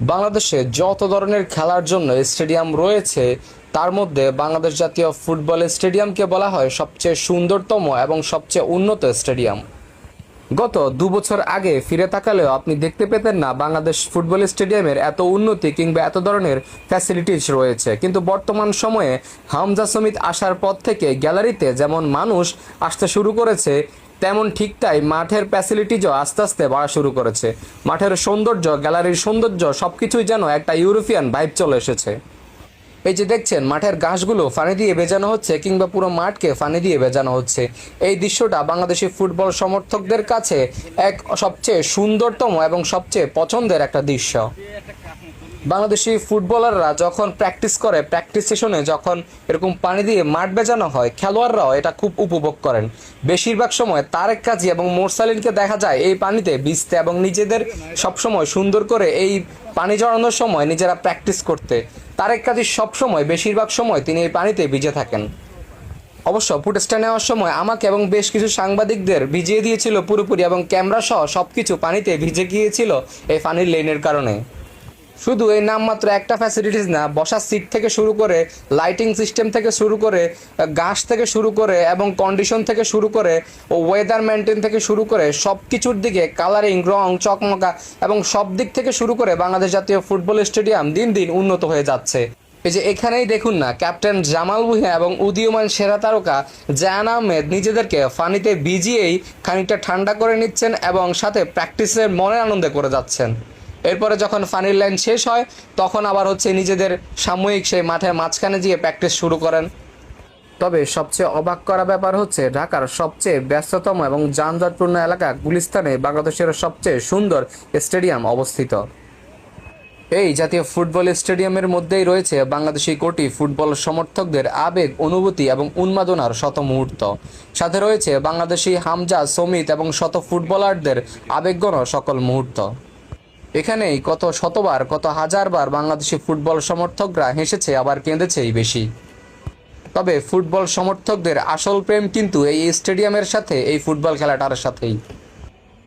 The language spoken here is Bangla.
বাংলাদেশে যত ধরনের খেলার জন্য স্টেডিয়াম রয়েছে তার মধ্যে বাংলাদেশ জাতীয় ফুটবল স্টেডিয়ামকে বলা হয় সবচেয়ে সুন্দরতম এবং সবচেয়ে উন্নত স্টেডিয়াম। গত 2 বছর আগে ফিরে তাকালেও আপনি দেখতে পেতেন না বাংলাদেশ ফুটবল স্টেডিয়ামের এত উন্নতি কিংবা এত ধরনের ফ্যাসিলিটিস রয়েছে, কিন্তু বর্তমান সময়ে হামজা সমিত আসার পর থেকে গ্যালারিতে যেমন মানুষ আসতে শুরু করেছে, তেমন ঠিক তাই মাঠের ফ্যাসিলিটিজও আস্তে আস্তে বাড়া শুরু করেছে। মাঠের সৌন্দর্য, গ্যালারির সৌন্দর্য সবকিছুই যেন একটা ইউরোপিয়ান ভাইব চলে এসেছে। এই যে দেখছেন মাঠের ঘাসগুলো ফানি দিয়ে ভেজানো হচ্ছে কিংবা পুরো মাঠকে ফানি দিয়ে ভেজানো হচ্ছে, এই দৃশ্যটা বাংলাদেশি ফুটবল সমর্থকদের কাছে এক সবচেয়ে সুন্দরতম এবং সবচেয়ে পছন্দের একটা দৃশ্য। বাংলাদেশি ফুটবলাররা যখন প্র্যাকটিস করে, প্র্যাকটিস সেশনে যখন এরকম পানি দিয়ে মাঠ ভেজানো হয়, খেলোয়াড়রাও এটা খুব উপভোগ করেন। বেশিরভাগ সময় তারেক কাজী এবং মোরসালিনকে দেখা যায় এই পানিতে ভিজতে এবং নিজেদের সবসময় সুন্দর করে এই পানি জড়ানোর সময় নিজেরা প্র্যাকটিস করতে। তারেক কাজী সবসময় বেশিরভাগ সময় তিনি এই পানিতে ভিজে থাকেন। অবশ্য ফুটেজটা নেওয়ার সময় আমাকে এবং বেশ কিছু সাংবাদিকদের ভিজিয়ে দিয়েছিল পুরোপুরি, এবং ক্যামেরা সহ সবকিছু পানিতে ভিজে গিয়েছিল এই ফানির লেনের কারণে। শুধু এই নামমাত্র একটা ফ্যাসিলিটিস না, বসার সিট থেকে শুরু করে, লাইটিং সিস্টেম থেকে শুরু করে, ঘাস থেকে শুরু করে এবং কন্ডিশন থেকে শুরু করে ও ওয়েদার মেনটেন থেকে শুরু করে সব কিছুর দিকে, কালারিং, রং, চকমকা এবং সব দিক থেকে শুরু করে বাংলাদেশ জাতীয় ফুটবল স্টেডিয়াম দিন দিন উন্নত হয়ে যাচ্ছে। এই যে এখানেই দেখুন না, ক্যাপ্টেন জামাল ভুঁইয়া এবং উদীয়মান সেরা তারকা জায়ান আহমেদ নিজেদেরকে ফানিতে ভিজিয়েই খানিকটা ঠান্ডা করে নিচ্ছেন এবং সাথে প্র্যাকটিসের মনের আনন্দে করে যাচ্ছেন। এরপরে যখন ফানির লাইন শেষ হয় তখন আবার নিজেদের সাময়িক সেই মাঠের মাঝখানে গিয়ে প্র্যাকটিস শুরু করেন। তবে সবচেয়ে অবাক করা ব্যাপার হচ্ছে ঢাকার সবচেয়ে ব্যস্ততম এবং যানজটপূর্ণ এলাকা গুলিস্তানে বাংলাদেশের সবচেয়ে সুন্দর স্টেডিয়াম অবস্থিত। এই জাতীয় ফুটবল স্টেডিয়ামের মধ্যেই রয়েছে বাংলাদেশি কোটি ফুটবল সমর্থকদের আবেগ, অনুভূতি এবং উন্মাদনার শত মুহূর্ত। সাথে রয়েছে বাংলাদেশি হামজা, সমিত এবং শত ফুটবলারদের আবেগঘন সকল মুহূর্ত। এখানেই কত শতবার, কত হাজারবার বাংলাদেশি ফুটবল সমর্থকরা হেসেছে, আবার কেঁদেছেই বেশি। তবে ফুটবল সমর্থকদের আসল প্রেম কিন্তু এই স্টেডিয়ামের সাথে, এই ফুটবল খেলাটার সাথেই।